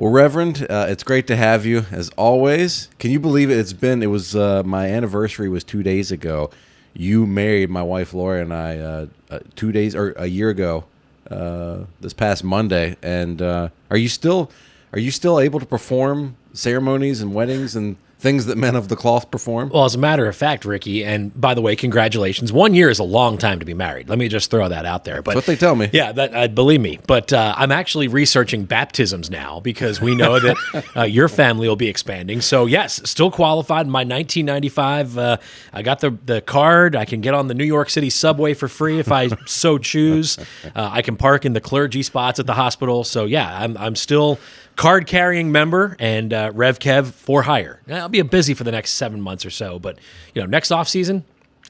Well, Reverend, it's great to have you as always. Can you believe it? My anniversary was 2 days ago. You married my wife Laura and I 2 days or a year ago, this past Monday. And are you still able to perform ceremonies and weddings and things that men of the cloth perform? Well, as a matter of fact, Ricky, and by the way, congratulations. 1 year is a long time to be married. Let me just throw that out there. But that's what they tell me. Yeah, believe me. But I'm actually researching baptisms now because we know that your family will be expanding. So, yes, still qualified in my 1995. I got the card. I can get on the New York City subway for free if I so choose. I can park in the clergy spots at the hospital. So, yeah, I'm still card-carrying member and Rev Kev for hire. I'll be busy for the next 7 months or so, but next off season,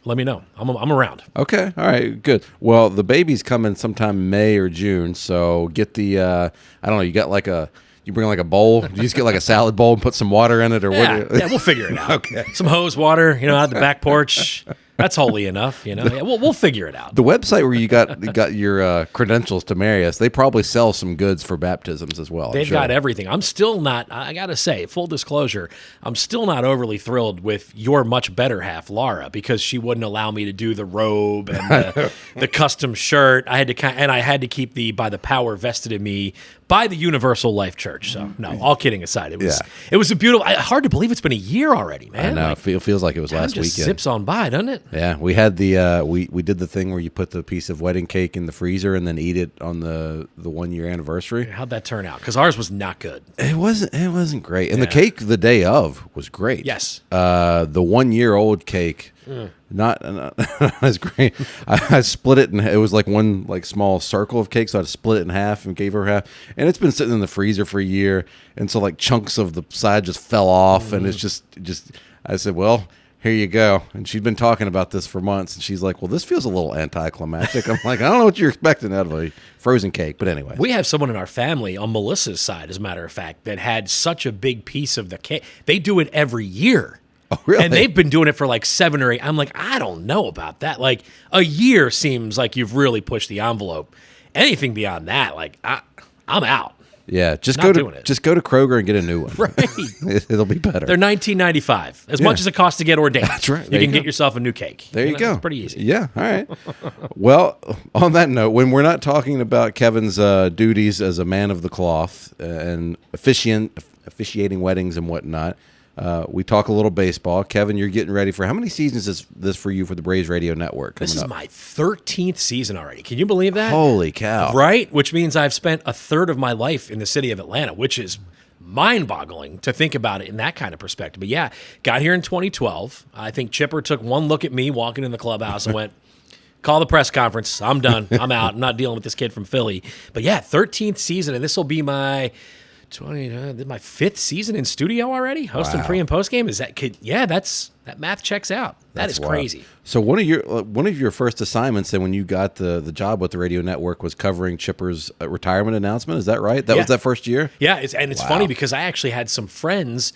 let me know. I'm around. Okay, all right, good. Well, the baby's coming sometime May or June, so get the I don't know. You bring like a bowl. You just get like a salad bowl and put some water in it, or what? Yeah, we'll figure it out. Okay, some hose water, out the back porch. That's holy enough, Yeah, we'll figure it out. The website where you got your credentials to marry us, they probably sell some goods for baptisms as well. They've got everything. I'm still not, I got to say, full disclosure, I'm still not overly thrilled with your much better half, Laura, because she wouldn't allow me to do the robe and the custom shirt. I had to keep the by the power vested in me by the Universal Life Church. So, no, all kidding aside, it was a beautiful, hard to believe it's been a year already, man. I know, it feels like it was last weekend. Zips on by, doesn't it? Yeah, we had we did the thing where you put the piece of wedding cake in the freezer and then eat it on the 1 year anniversary. How'd that turn out? Because ours was not good. It wasn't great, and the cake the day of was great. Yes, the 1 year old cake. Not as great. I split it, and it was like one small circle of cake, so I had to split it in half and gave her half. And it's been sitting in the freezer for a year, and so chunks of the side just fell off, and it's just. I said, well, here you go. And she'd been talking about this for months, and she's like, well, this feels a little anticlimactic. I'm like, I don't know what you're expecting out of a frozen cake, but anyway. We have someone in our family on Melissa's side, as a matter of fact, that had such a big piece of the cake. They do it every year. Oh, really? And they've been doing it for 7 or 8. I'm like, I don't know about that. A year seems like you've really pushed the envelope. Anything beyond that, I'm out. Yeah, just go to Kroger and get a new one. Right. It'll be better. They're $19.95. As much as it costs to get ordained. That's right. You can get yourself a new cake. There you go. It's pretty easy. Yeah, all right. Well, on that note, when we're not talking about Kevin's duties as a man of the cloth and officiating weddings and whatnot, we talk a little baseball. Kevin, you're getting ready for how many seasons is this for you for the Braves Radio Network? This is my 13th season already. Can you believe that? Holy cow. Right? Which means I've spent a third of my life in the city of Atlanta, which is mind-boggling to think about it in that kind of perspective. But yeah, got here in 2012. I think Chipper took one look at me walking in the clubhouse and went, call the press conference. I'm done. I'm out. I'm not dealing with this kid from Philly. But yeah, 13th season, and this will be my my 5th season in studio already, hosting pre and post game. That math checks out. That's crazy. Wild. So one of your first assignments, then when you got the job with the radio network, was covering Chipper's retirement announcement. Is that right? That was that first year. Yeah, it's funny because I actually had some friends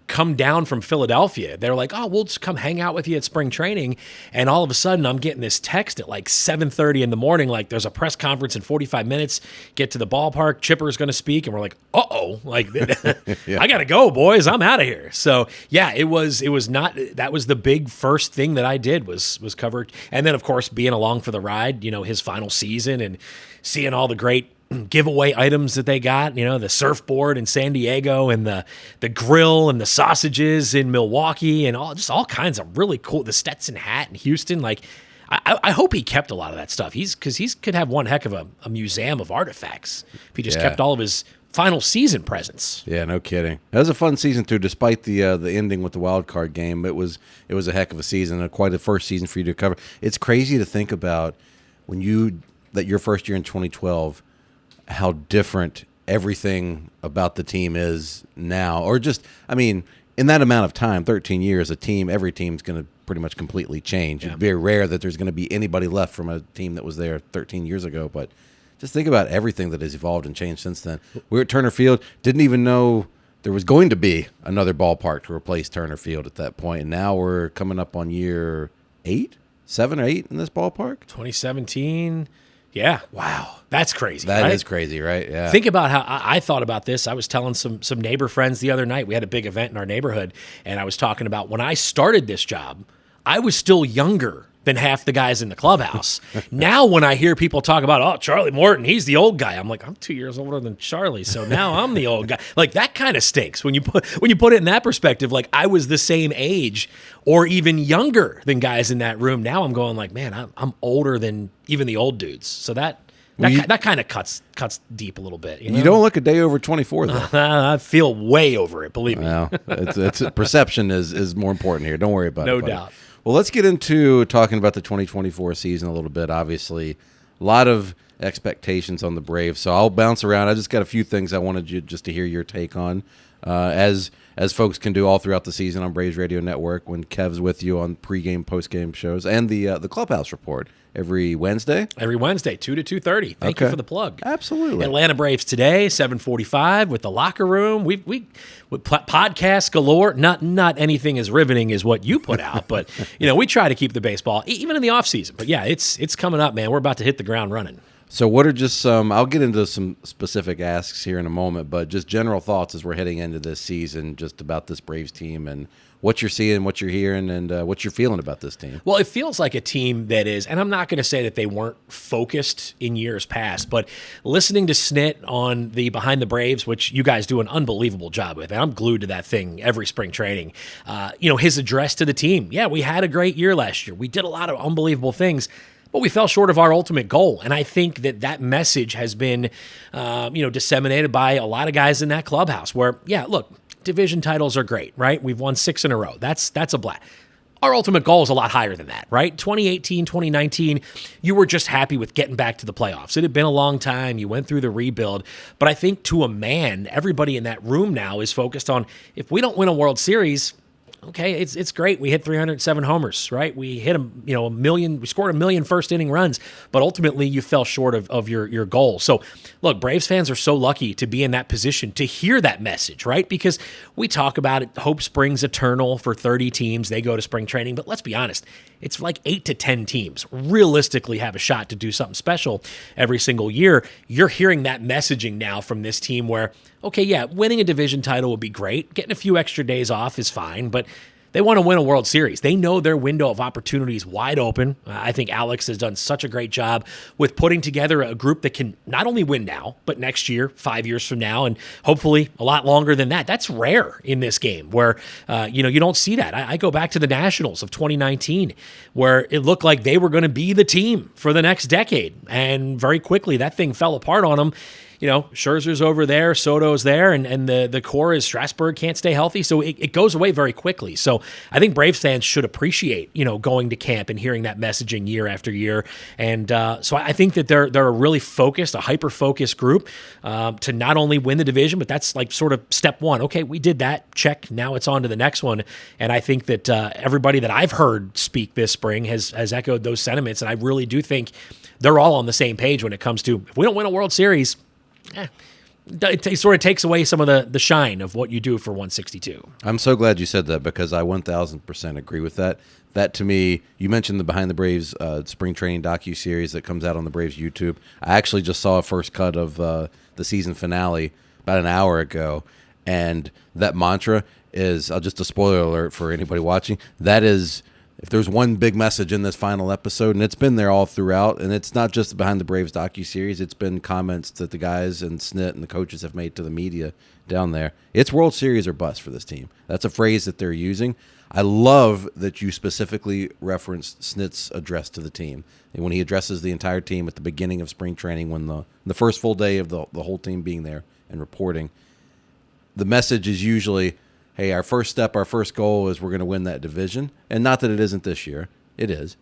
come down from Philadelphia. They're like, oh, we'll just come hang out with you at spring training. And all of a sudden, I'm getting this text at 7:30 in the morning, there's a press conference in 45 minutes. Get to the ballpark. Chipper's going to speak. And we're like, uh-oh. I got to go, boys. I'm out of here. So, yeah, it was not – that was the big first thing that I did was cover. And then, of course, being along for the ride, his final season and seeing all the great – giveaway items that they got, the surfboard in San Diego and the grill and the sausages in Milwaukee and all kinds of really cool, the Stetson hat in Houston. I hope he kept a lot of that stuff. Because he could have one heck of a museum of artifacts if he just kept all of his final season presents. Yeah, no kidding. It was a fun season too, despite the ending with the wild card game. It was a heck of a season and quite a first season for you to cover. It's crazy to think about that your first year in 2012, how different everything about the team is now, or just, in that amount of time, 13 years, every team's going to pretty much completely change. It's very rare that there's going to be anybody left from a team that was there 13 years ago, but just think about everything that has evolved and changed since then. We were at Turner Field, didn't even know there was going to be another ballpark to replace Turner Field at that point, and now we're coming up on year 7 or 8 in this ballpark. 2017. Yeah. Wow. That's crazy. That right? is crazy, right? Yeah. Think about how I thought about this. I was telling some neighbor friends the other night. We had a big event in our neighborhood, and I was talking about when I started this job, I was still younger than half the guys in the clubhouse. Now when I hear people talk about, oh, Charlie Morton, he's the old guy, I'm like, I'm 2 years older than Charlie, so now I'm the old guy. Like, that kind of stinks when you put it in that perspective. Like, I was the same age or even younger than guys in that room. Now I'm going like, man, I'm older than even the old dudes. So that kind of cuts deep a little bit. You know? You don't look a day over 24, though. I feel way over it, believe me. Well, it's perception is more important here. Don't worry about it. No doubt. Well, let's get into talking about the 2024 season a little bit. Obviously, a lot of expectations on the Braves, so I'll bounce around. I just got a few things I wanted you just to hear your take on, as folks can do all throughout the season on Braves Radio Network when Kev's with you on pregame, postgame shows, and the Clubhouse Report every Wednesday. Every Wednesday, 2 to 2:30. Thank you for the plug. Absolutely. Atlanta Braves today, 7:45 with the locker room. We podcasts galore. Not anything as riveting as what you put out, but we try to keep the baseball even in the off season. But yeah, it's coming up, man. We're about to hit the ground running. So what are just some, I'll get into some specific asks here in a moment, but just general thoughts as we're heading into this season, just about this Braves team and what you're seeing, what you're hearing, and what you're feeling about this team. Well, it feels like a team that is, and I'm not going to say that they weren't focused in years past, but listening to Snit on the Behind the Braves, which you guys do an unbelievable job with, and I'm glued to that thing every spring training, his address to the team. Yeah, we had a great year last year. We did a lot of unbelievable things, but we fell short of our ultimate goal. And I think that message has been, disseminated by a lot of guys in that clubhouse where, yeah, look, division titles are great, right? We've won 6 in a row. That's a blast. Our ultimate goal is a lot higher than that, right? 2018, 2019, you were just happy with getting back to the playoffs. It had been a long time. You went through the rebuild. But I think to a man, everybody in that room now is focused on, if we don't win a World Series, okay, it's great. We hit 307 homers, right? We hit a million. We scored 1 million first inning runs, but ultimately you fell short of your goal. So, look, Braves fans are so lucky to be in that position to hear that message, right? Because we talk about it. Hope springs eternal for 30 teams. They go to spring training, but let's be honest. It's like 8 to 10 teams realistically have a shot to do something special every single year. You're hearing that messaging now from this team where, okay, yeah, winning a division title would be great. Getting a few extra days off is fine, but they want to win a World Series. They know their window of opportunity is wide open. I think Alex has done such a great job with putting together a group that can not only win now, but next year, 5 years from now, and hopefully a lot longer than that. That's rare in this game where, you don't see that. I go back to the Nationals of 2019 where it looked like they were going to be the team for the next decade. And very quickly that thing fell apart on them. Scherzer's over there, Soto's there, and the core is Strasburg can't stay healthy, so it goes away very quickly. So I think Braves fans should appreciate, going to camp and hearing that messaging year after year. And so I think that they're a really focused, a hyper-focused group to not only win the division, but that's like sort of step one. Okay, we did that, check, now it's on to the next one. And I think that everybody that I've heard speak this spring has echoed those sentiments, and I really do think they're all on the same page when it comes to, if we don't win a World Series, it sort of takes away some of the shine of what you do for 162. I'm so glad you said that because I 1,000% agree with that. That to me, you mentioned the Behind the Braves spring training docuseries that comes out on the Braves YouTube. I actually just saw a first cut of the season finale about an hour ago, and that mantra is, just a spoiler alert for anybody watching, that is, if there's one big message in this final episode, and it's been there all throughout, and it's not just Behind the Braves docuseries, it's been comments that the guys and Snit and the coaches have made to the media down there. It's World Series or bust for this team. That's a phrase that they're using. I love that you specifically referenced Snit's address to the team. And when he addresses the entire team at the beginning of spring training, when the first full day of the whole team being there and reporting, the message is usually, hey, our first step, our first goal is we're going to win that division. And not that it isn't this year. It is.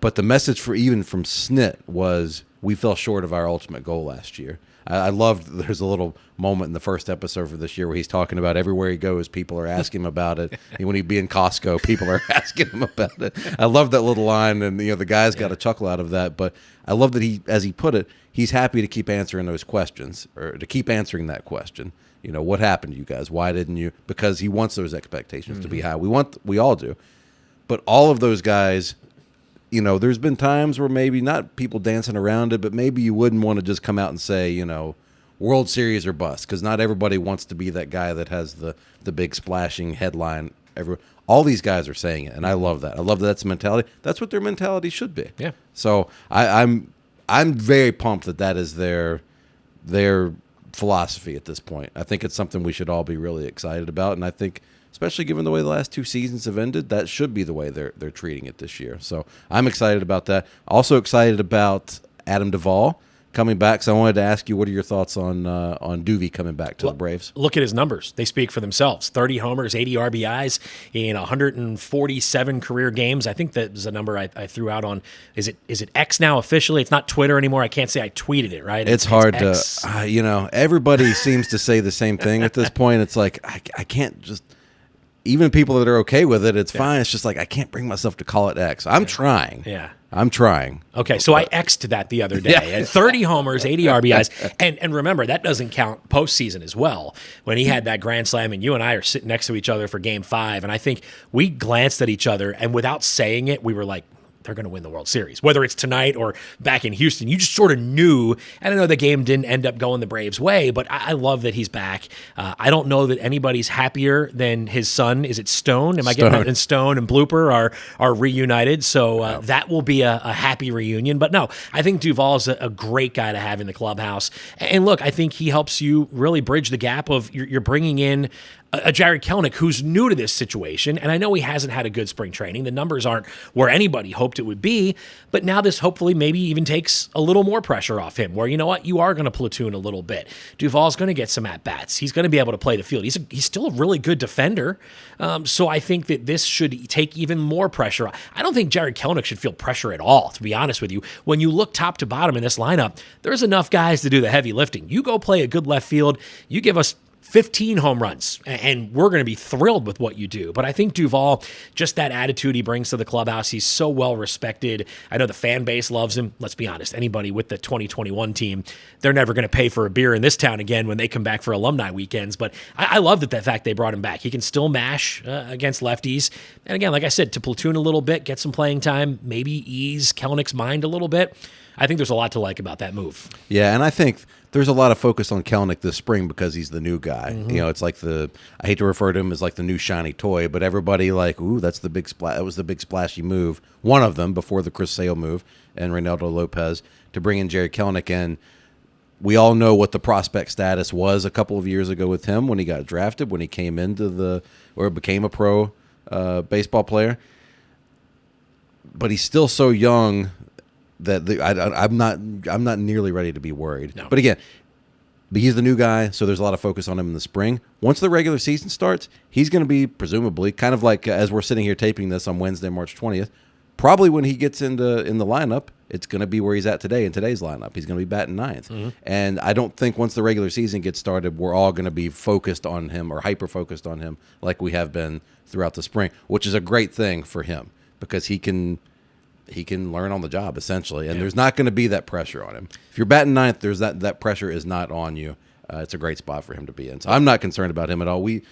But the message even from Snit was, we fell short of our ultimate goal last year. I loved, there's a little moment in the first episode for this year where he's talking about everywhere he goes, people are asking him about it. And when he'd be in Costco, people are asking him about it. I love that little line, and the guys got a chuckle out of that. But I love that he, as he put it, he's happy to keep answering those questions, or to keep answering that question. What happened to you guys? Why didn't you? Because he wants those expectations to be high. We all do. But all of those guys there's been times where maybe not people dancing around it, but maybe you wouldn't want to just come out and say, World Series or bust, because not everybody wants to be that guy that has the big splashing headline. All these guys are saying it, and I love that. I love that that's a mentality. That's what their mentality should be. Yeah. So I'm very pumped that is their philosophy at this point. I think it's something we should all be really excited about, and I think, especially given the way the last 2 seasons have ended, that should be the way they're treating it this year. So I'm excited about that. Also excited about Adam Duvall coming back. So I wanted to ask you, what are your thoughts on Duvall coming back to the Braves? Look at his numbers. They speak for themselves. 30 homers, 80 RBIs in 147 career games. I think that was a number I threw out on, is it X now officially? It's not Twitter anymore. I can't say I tweeted it, right? It's hard to, everybody seems to say the same thing at this point. It's like, I can't just, even people that are okay with it, it's fine. It's just like, I can't bring myself to call it X. I'm trying. Yeah. I'm trying. Okay, so I X'd that the other day. Yeah. 30 homers, 80 RBIs. And remember, that doesn't count postseason as well. When he had that grand slam, and you and I are sitting next to each other for Game 5, and I think we glanced at each other, and without saying it, we were like, they're going to win the World Series. Whether it's tonight or back in Houston, you just sort of knew. And I know the game didn't end up going the Braves' way, but I love that he's back. I don't know that anybody's happier than his son. Is it Stone? Am I getting that? And Stone and Blooper are reunited, so that will be a happy reunion. But no, I think Duvall is a great guy to have in the clubhouse. And look, I think he helps you really bridge the gap of you're bringing in a Jared Kelenic who's new to this situation, and I know he hasn't had a good spring training. The numbers aren't where anybody hoped it would be, but now this hopefully maybe even takes a little more pressure off him, where you know what, you are going to platoon a little bit. Duvall's going to get some at-bats. He's going to be able to play the field. He's still a really good defender, so I think that this should take even more pressure. I don't think Jared Kelenic should feel pressure at all, to be honest with you. When you look top to bottom in this lineup, there's enough guys to do the heavy lifting. You go play a good left field, you give us 15 home runs, and we're going to be thrilled with what you do. But I think Duvall, just that attitude he brings to the clubhouse, he's so well respected. I know the fan base loves him. Let's be honest, anybody with the 2021 team, they're never going to pay for a beer in this town again when they come back for alumni weekends. But I love that fact they brought him back. He can still mash against lefties. And again, like I said, to platoon a little bit, get some playing time, maybe ease Kelenic's mind a little bit. I think there's a lot to like about that move. Yeah, and I think there's a lot of focus on Kelenic this spring because he's the new guy. Mm-hmm. It's like I hate to refer to him as like the new shiny toy, but everybody like, ooh, that's the big splash. That was the big splashy move. One of them before the Chris Sale move and Reynaldo Lopez to bring in Jared Kelenic in. We all know what the prospect status was a couple of years ago with him when he got drafted, when he came into or became a pro baseball player. But he's still so young that I'm not nearly ready to be worried. No. But again, he's the new guy, so there's a lot of focus on him in the spring. Once the regular season starts, he's going to be presumably kind of like as we're sitting here taping this on Wednesday, March 20th. Probably when he gets in the lineup, it's going to be where he's at today in today's lineup. He's going to be batting ninth. Mm-hmm. And I don't think once the regular season gets started, we're all going to be focused on him or hyper-focused on him like we have been throughout the spring, which is a great thing for him because he can learn on the job, essentially, and there's not going to be that pressure on him. If you're batting ninth, there's that pressure is not on you. It's a great spot for him to be in. So I'm not concerned about him at all. We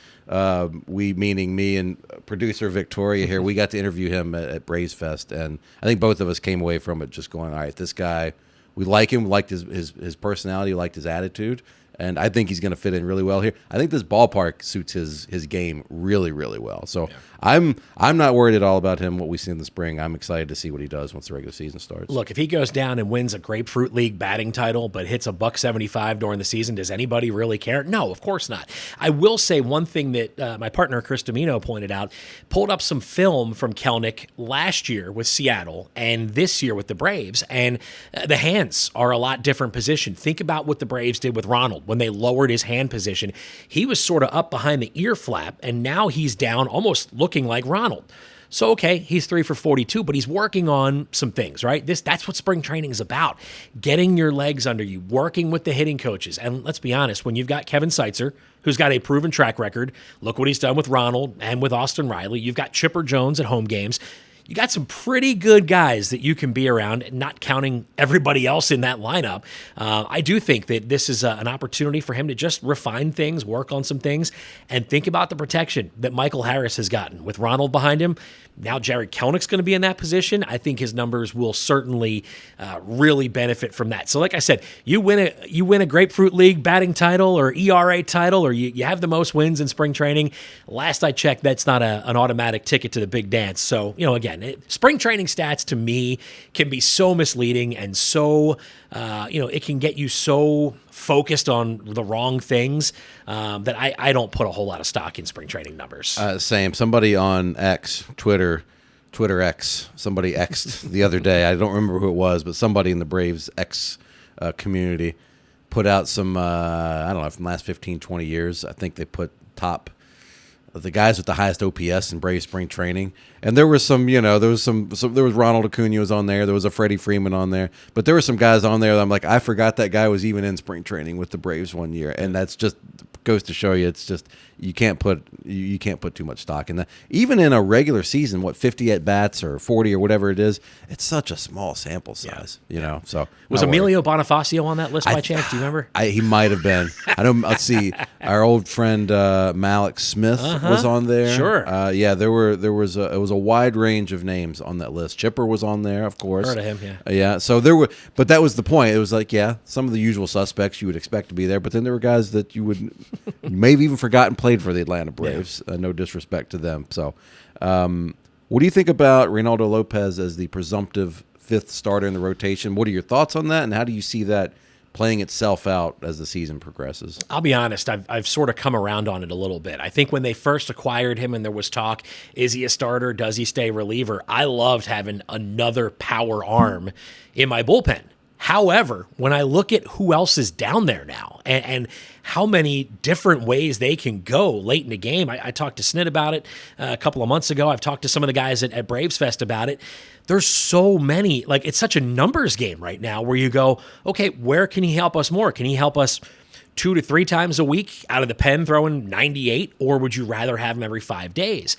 meaning me and producer Victoria here, we got to interview him at Braves Fest, and I think both of us came away from it just going, all right, this guy, we like him, we liked his personality, liked his attitude, and I think he's going to fit in really well here. I think this ballpark suits his game really, really well. So I'm not worried at all about him, what we see in the spring. I'm excited to see what he does once the regular season starts. Look, if he goes down and wins a Grapefruit League batting title but hits $175 during the season, does anybody really care? No, of course not. I will say one thing that my partner Chris Domino pointed out, pulled up some film from Kelenic last year with Seattle and this year with the Braves, and the hands are a lot different position. Think about what the Braves did with Ronald when they lowered his hand position. He was sort of up behind the ear flap, and now he's down almost looking like Ronald. So, okay, he's 3 for 42, but he's working on some things, right? That's what spring training is about. Getting your legs under you, working with the hitting coaches. And let's be honest, when you've got Kevin Seitzer, who's got a proven track record, look what he's done with Ronald and with Austin Riley. You've got Chipper Jones at home games. you got some pretty good guys that you can be around, not counting everybody else in that lineup. I do think that this is an opportunity for him to just refine things, work on some things, and think about the protection that Michael Harris has gotten with Ronald behind him. Now Jared Kelnick's going to be in that position. I think his numbers will certainly really benefit from that. So like I said, you win a Grapefruit League batting title or ERA title, or you have the most wins in spring training. Last I checked, that's not an automatic ticket to the big dance. So, again, spring training stats to me can be so misleading and so, it can get you so focused on the wrong things that I don't put a whole lot of stock in spring training numbers. Same. Somebody on Twitter X, somebody X'd the other day. I don't remember who it was, but somebody in the Braves X community put out some, I don't know, from the last 15, 20 years. I think they put top the guys with the highest OPS in Braves spring training. And there was some, there was Ronald Acuna was on there. There was a Freddie Freeman on there. But there were some guys on there that I'm like, I forgot that guy was even in spring training with the Braves one year. And that's just goes to show you, it's just you can't put too much stock in that. Even in a regular season, 50 at bats or 40 or whatever it is, it's such a small sample size, So was Emilio Bonifacio on that list by chance? Do you remember? He might have been. I don't. Let's see. Our old friend Malik Smith was on there. Sure. It was a wide range of names on that list. Chipper was on there, of course. Heard of him, yeah. Yeah. So there were, but that was the point. It was like, some of the usual suspects you would expect to be there, but then there were guys that you may have even forgotten played for the Atlanta Braves. Yeah. No disrespect to them. So, what do you think about Reynaldo Lopez as the presumptive fifth starter in the rotation? What are your thoughts on that, and how do you see that playing itself out as the season progresses? I'll be honest, I've sort of come around on it a little bit. I think when they first acquired him and there was talk, is he a starter? Does he stay reliever? I loved having another power arm in my bullpen. However, when I look at who else is down there now and how many different ways they can go late in the game, I talked to Snit about it a couple of months ago. I've talked to some of the guys at Braves Fest about it. There's so many, it's such a numbers game right now where you go, okay, where can he help us more? Can he help us 2 to 3 times a week out of the pen throwing 98, or would you rather have him every 5 days?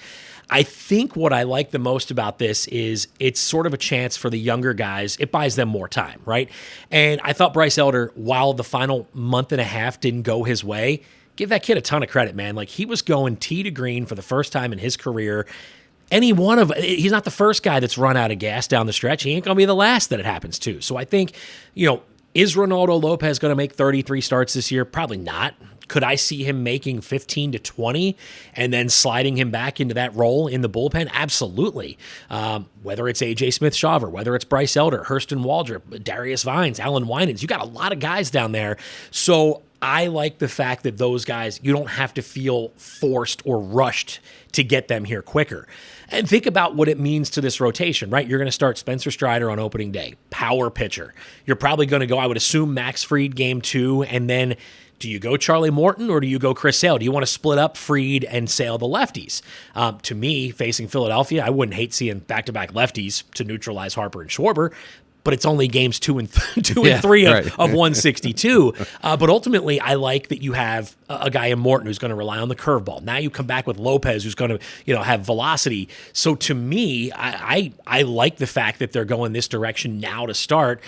I think what I like the most about this is it's sort of a chance for the younger guys. It buys them more time, right? And I thought Bryce Elder, while the final month and a half didn't go his way, give that kid a ton of credit, man. He was going tee to green for the first time in his career. He's not the first guy that's run out of gas down the stretch. He ain't going to be the last that it happens to. So I think, is Reynaldo Lopez going to make 33 starts this year? Probably not. Could I see him making 15 to 20 and then sliding him back into that role in the bullpen? Absolutely. Whether it's A.J. Smith-Shawver, whether it's Bryce Elder, Hurston Waldrop, Darius Vines, Alan Winans, you got a lot of guys down there. So I like the fact that those guys, you don't have to feel forced or rushed to get them here quicker. And think about what it means to this rotation, right? You're going to start Spencer Strider on opening day, power pitcher. You're probably going to go, I would assume, Max Fried game 2, and then do you go Charlie Morton or do you go Chris Sale? Do you want to split up Fried and Sale the lefties? To me, facing Philadelphia, I wouldn't hate seeing back-to-back lefties to neutralize Harper and Schwarber, but it's only games 2 and 3 of 162. But ultimately, I like that you have a guy in Morton who's going to rely on the curveball. Now you come back with Lopez, who's going to have velocity. So to me, I like the fact that they're going this direction now to start.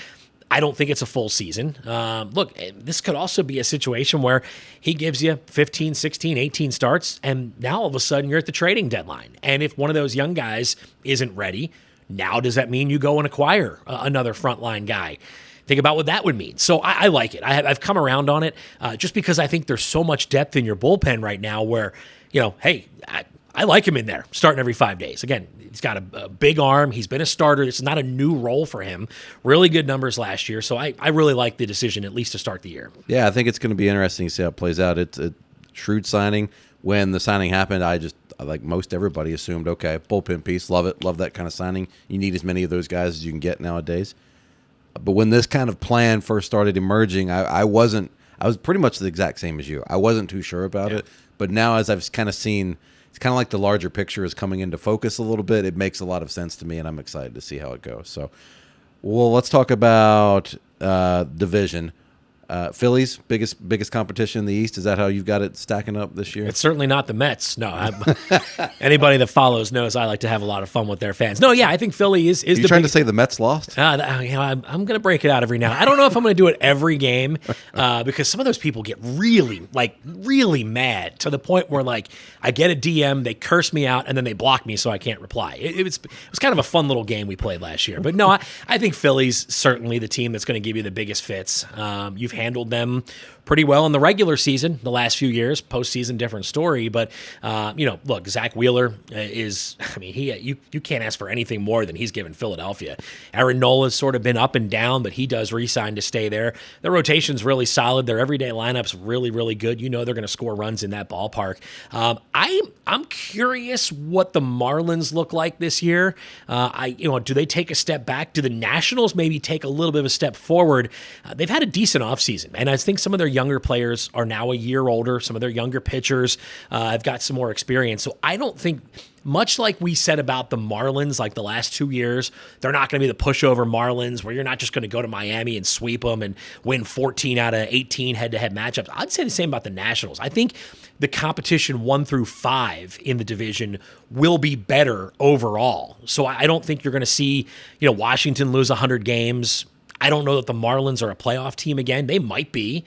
I don't think it's a full season. Look, this could also be a situation where he gives you 15, 16, 18 starts, and now all of a sudden you're at the trading deadline. And if one of those young guys isn't ready, now does that mean you go and acquire another frontline guy? Think about what that would mean. So I like it. I've come around on it just because I think there's so much depth in your bullpen right now where, hey, I like him in there starting every 5 days. Again, he's got a big arm. He's been a starter. It's not a new role for him. Really good numbers last year. So I really like the decision, at least to start the year. Yeah, I think it's going to be interesting to see how it plays out. It's a shrewd signing. When the signing happened, like most everybody assumed, okay, bullpen piece, love it, love that kind of signing. You need as many of those guys as you can get nowadays. But when this kind of plan first started emerging, I was pretty much the exact same as you. I wasn't too sure about it. But now as I've kind of seen, it's kind of like the larger picture is coming into focus a little bit. It makes a lot of sense to me, and I'm excited to see how it goes. So, well, let's talk about division. Phillies, biggest competition in the East. Is that how you've got it stacking up this year? It's certainly not the Mets. No, anybody that follows knows I like to have a lot of fun with their fans. No, yeah, I think Philly is Are you trying to say the Mets lost? I'm going to break it out every now. I don't know if I'm going to do it every game because some of those people get really mad to the point where like I get a DM, they curse me out, and then they block me so I can't reply. It was kind of a fun little game we played last year. But no, I think Philly's certainly the team that's going to give you the biggest fits. You've handled them pretty well in the regular season the last few years. Postseason, different story. But look, Zach Wheeler you can't ask for anything more than he's given Philadelphia. Aaron Nola's sort of been up and down, but he does re-sign to stay there. Their rotation's really solid. Their everyday lineup's really, really good. You know they're going to score runs in that ballpark. I'm curious what the Marlins look like this year. Do they take a step back? Do the Nationals maybe take a little bit of a step forward? They've had a decent offseason, and I think some of their younger players are now a year older. Some of their younger pitchers have got some more experience. So I don't think, much like we said about the Marlins like the last 2 years, they're not going to be the pushover Marlins where you're not just going to go to Miami and sweep them and win 14 out of 18 head-to-head matchups. I'd say the same about the Nationals. I think the competition 1 through 5 in the division will be better overall. So I don't think you're going to see, Washington lose 100 games. I don't know that the Marlins are a playoff team again. They might be.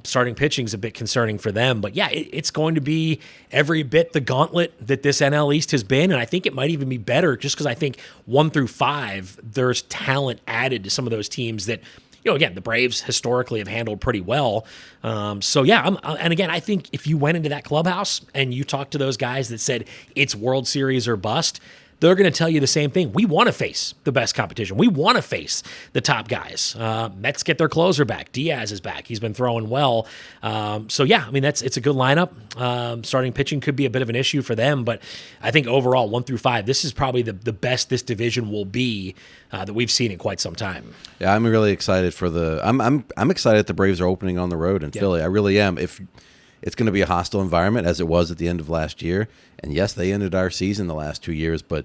Starting pitching is a bit concerning for them. But, yeah, it's going to be every bit the gauntlet that this NL East has been. And I think it might even be better just because I think 1 through 5, there's talent added to some of those teams that, again, the Braves historically have handled pretty well. And again, I think if you went into that clubhouse and you talked to those guys that said it's World Series or bust, they're going to tell you the same thing. We want to face the best competition. We want to face the top guys. Mets get their closer back. Diaz is back. He's been throwing well. It's a good lineup. Starting pitching could be a bit of an issue for them, but I think overall 1 through 5, this is probably the best this division will be that we've seen in quite some time. Yeah, I'm really excited for I'm excited that the Braves are opening on the road in Philly. I really am. If it's going to be a hostile environment, as it was at the end of last year. And yes, they ended our season the last 2 years, but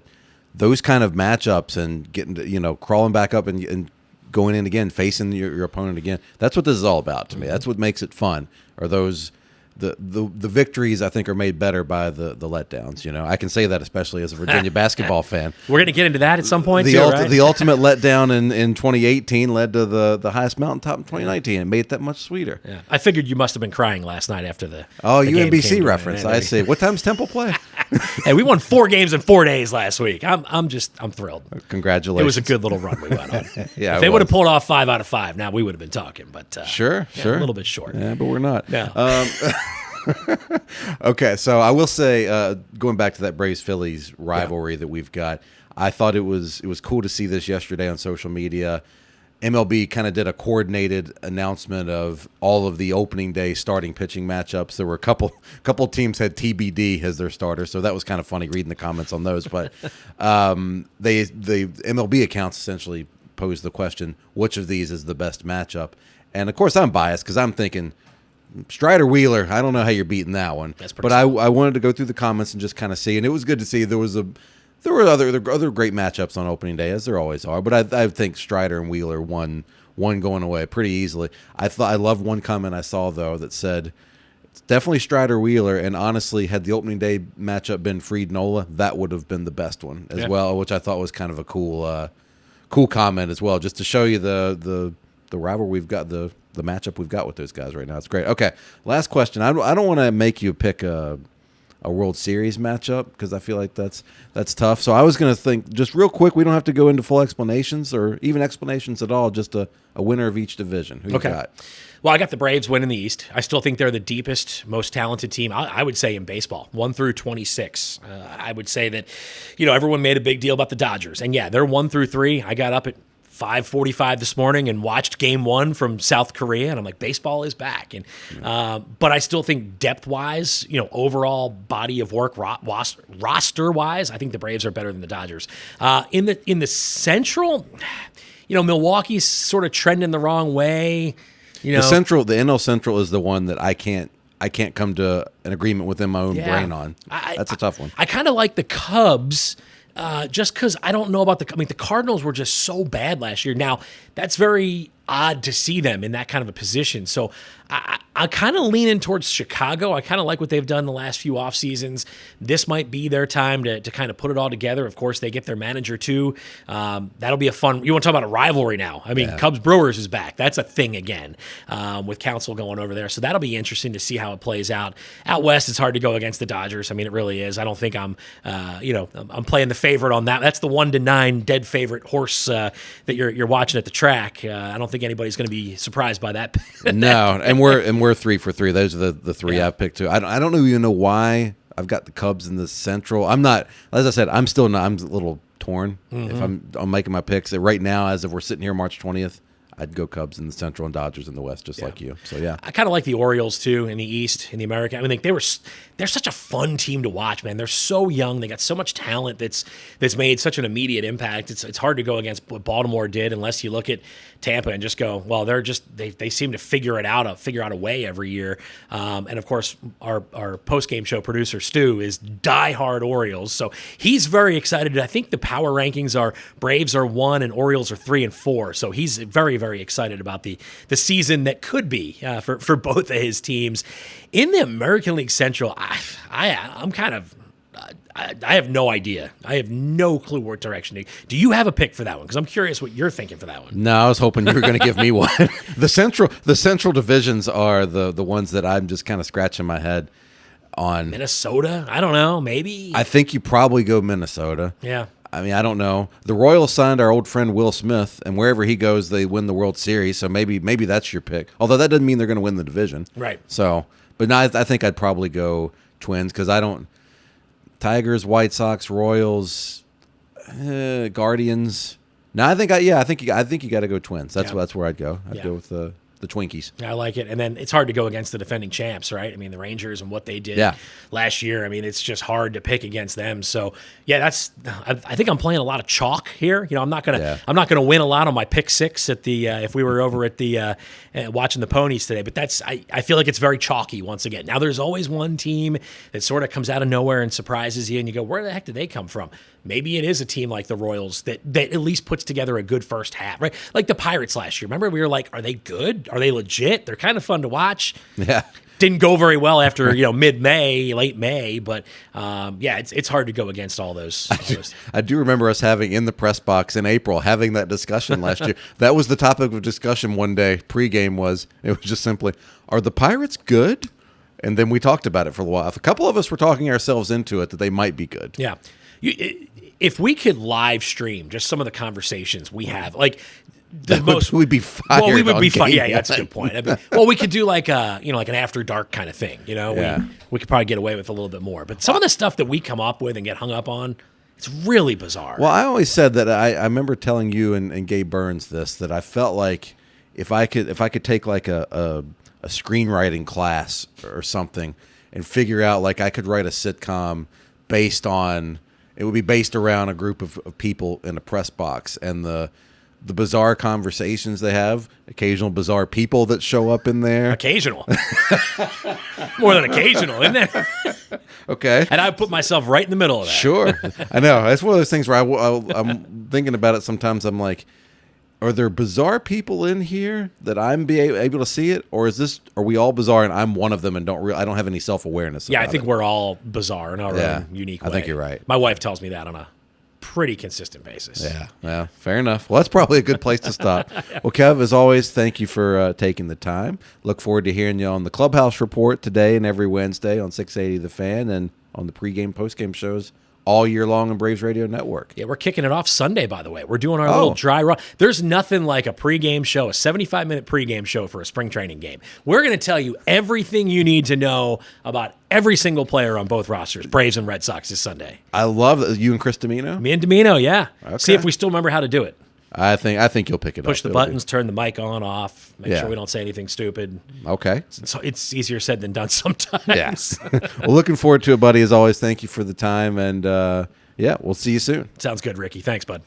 those kind of matchups and getting crawling back up and going in again, facing your opponent again, that's what this is all about to me. That's what makes it fun. Are those the victories I think are made better by the letdowns. I can say that especially as a Virginia basketball fan. We're going to get into that at some point. The ultimate letdown in 2018 led to the highest mountaintop in 2019. It made it that much sweeter. Yeah. I figured you must have been crying last night after the UMBC reference. I see. What time's Temple play? Hey, we won 4 games in 4 days last week. I'm thrilled. Congratulations. It was a good little run we went on. Yeah, if they would have pulled off 5 out of 5, now we would have been talking. But sure, a little bit short. Yeah, but we're not. No. Okay, so I will say, going back to that Braves-Phillies rivalry that we've got, I thought it was cool to see this yesterday on social media. MLB kind of did a coordinated announcement of all of the opening day starting pitching matchups. There were a couple teams had TBD as their starter, so that was kind of funny reading the comments on those. But the MLB accounts essentially posed the question, which of these is the best matchup? And, of course, I'm biased because I'm thinking Strider Wheeler, I don't know how you're beating that one. But I wanted to go through the comments and just kind of see, and it was good to see there were other great matchups on opening day, as there always are. But I think Strider and Wheeler won going away pretty easily. I love one comment I saw, though, that said, it's definitely Strider Wheeler, and honestly, had the opening day matchup been Fried Nola, that would have been the best one as well, which I thought was kind of a cool comment as well, just to show you the rivalry we've got, the matchup we've got with those guys right now. It's great. Okay, last question. I don't want to make you pick a World Series matchup because I feel like that's tough. So I was going to think just real quick. We don't have to go into full explanations or even explanations at all. Just a winner of each division. Who you got? Well, I got the Braves winning the East. I still think they're the deepest, most talented team, I would say, in baseball, 1 through 26. I would say that, everyone made a big deal about the Dodgers. And, yeah, they're 1 through 3. I got up at 5:45 this morning and watched Game 1 from South Korea, and I'm like, baseball is back. And but I still think depth-wise, overall body of work, roster-wise, I think the Braves are better than the Dodgers. In the Central, Milwaukee's sort of trending the wrong way. The NL Central is the one that I can't come to an agreement within my own brain on. That's a tough one. I kind of like the Cubs. Just because I don't know about the Cardinals were just so bad last year. Now, that's very odd to see them in that kind of a position. So I'm kind of leaning towards Chicago. I kind of like what they've done the last few off seasons. This might be their time to kind of put it all together. Of course, they get their manager too. That'll be a fun. You want to talk about a rivalry now? I mean, Cubs Brewers is back. That's a thing again with Council going over there. So that'll be interesting to see how it plays out. Out west, it's hard to go against the Dodgers. I mean, it really is. I don't think I'm playing the favorite on that. That's the 1-9 dead favorite horse that you're watching at the track. I don't think anybody's going to be surprised by that. No, and we're 3 for 3. Those are the 3 I've picked too. I don't even know why I've got the Cubs in the Central. I'm not, as I said, I'm still not. I'm a little torn if I'm making my picks. Right now, as if we're sitting here March 20th, I'd go Cubs in the Central and Dodgers in the West, just like you. So yeah, I kind of like the Orioles too in the East, in the American. I mean, they're such a fun team to watch, man. They're so young. They got so much talent that's made such an immediate impact. It's hard to go against what Baltimore did unless you look at Tampa and just go, well, they seem to figure out a way every year. And of course, our post game show producer Stu is diehard Orioles, so he's very excited. I think the power rankings are Braves are 1 and Orioles are 3 and 4. So he's very, very excited about the season that could be for both of his teams. In the American League Central, I'm kind of I have no idea. I have no clue what direction. Do you have a pick for that one? Because I'm curious what you're thinking for that one. No, I was hoping you were going to give me one. The central divisions are the ones that I'm just kind of scratching my head on. Minnesota? I don't know. Maybe. I think you probably go Minnesota. Yeah. I mean, I don't know. The Royals signed our old friend Will Smith, and wherever he goes, they win the World Series. So maybe that's your pick. Although that doesn't mean they're going to win the division. Right. So, but no, I think I'd probably go Twins because I don't. Tigers, White Sox, Royals, Guardians. No, I think you got to go Twins. That's where I'd go. I'd go with the Twinkies. I like it. And then it's hard to go against the defending champs, right? I mean, the Rangers and what they did last year. I mean, it's just hard to pick against them. So, yeah, I think I'm playing a lot of chalk here. You know, I'm not gonna win a lot on my pick six at the if we were over at the watching the ponies today. But I feel like it's very chalky once again. Now, there's always one team that sort of comes out of nowhere and surprises you, and you go, where the heck did they come from? Maybe it is a team like the Royals that at least puts together a good first half, right? Like the Pirates last year. Remember, we were like, are they good? Are they legit? They're kind of fun to watch. Yeah. Didn't go very well after mid-May, late May, but it's hard to go against all those. I do remember us having in the press box in April having that discussion last year. That was the topic of discussion one day. Pregame was just simply, are the Pirates good? And then we talked about it for a while. A couple of us were talking ourselves into it that they might be good. Yeah. If we could live stream just some of the conversations we have, like we'd be fired. Well, we would be fired. Yeah, that's a good point. I mean, well, we could do like like an after dark kind of thing. You know, we could probably get away with a little bit more. But some of the stuff that we come up with and get hung up on, it's really bizarre. Well, I always said that I remember telling you and Gabe Burns this, that I felt like if I could take like a screenwriting class or something and figure out like I could write a sitcom it would be based around a group of people in a press box and the bizarre conversations they have, occasional bizarre people that show up in there. Occasional. More than occasional, isn't it? Okay. And I put myself right in the middle of that. Sure. I know. That's one of those things where I'm thinking about it sometimes. I'm like, are there bizarre people in here that I'm able to see it, or are we all bizarre and I'm one of them and I don't have any self-awareness? Yeah, I think we're all bizarre in our own unique way. I think you're right. My wife tells me that on a pretty consistent basis. Yeah, fair enough. Well, that's probably a good place to stop. Well, Kev, as always, thank you for taking the time. Look forward to hearing you on the Clubhouse Report today and every Wednesday on 680 The Fan and on the pregame, postgame shows all year long on Braves Radio Network. Yeah, we're kicking it off Sunday, by the way. We're doing our little dry run. There's nothing like a pregame show, a 75-minute pregame show for a spring training game. We're going to tell you everything you need to know about every single player on both rosters, Braves and Red Sox, this Sunday. I love that. You and Chris Domino? Me and Domino, yeah. Okay. See if we still remember how to do it. I think you'll pick it up. Push the buttons, turn the mic on, off, make sure we don't say anything stupid. Okay. It's easier said than done sometimes. Yes. Well, looking forward to it, buddy. As always, thank you for the time. And, we'll see you soon. Sounds good, Ricky. Thanks, bud.